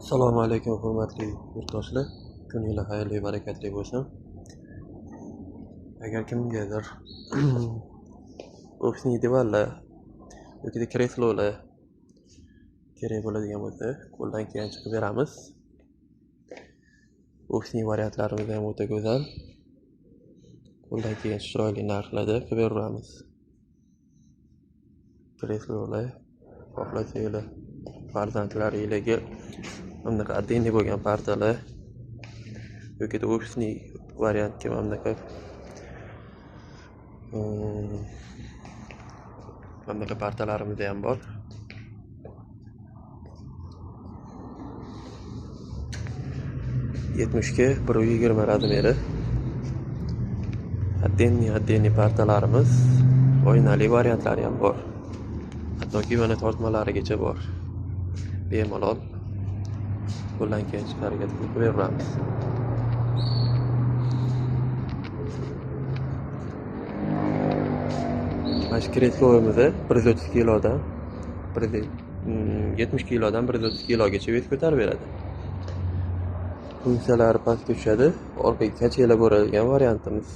Assalomu alaykum hurmatli yurtdoshlar. Kuningiz xayrli, barakatli bo'lsin. Agar kimgadir ofisning devorlar yoki kreslolar kerak bo'ladigan bo'lsa, qo'ldan kelgan chiqib beramiz. Ofisning variantlarimiz ham o'ta go'zal. Qo'ldan kelgan chiroyli narxlarda qilib beramiz. Kreslolar xohlasanglar farzandlaringizga bunaqa отдельный bo'lgan partalar yoki ofisning variantga bunaqa partalarimiz ham bor. Yetmishga 120 razmeri отдельный partalarimiz, oynali variantlari ham bor. Hattoki mana tortmalarigacha bor. Bemalol qo'ldan kelgan harakat qilib beramiz. Mana shu kreslomiz 130 kilodan 70 kilodan 130 kilogacha vес ko'tarib beradi. Funksiyalari pastga tushadi. Orqaga kachela bo'ladigan variantimiz.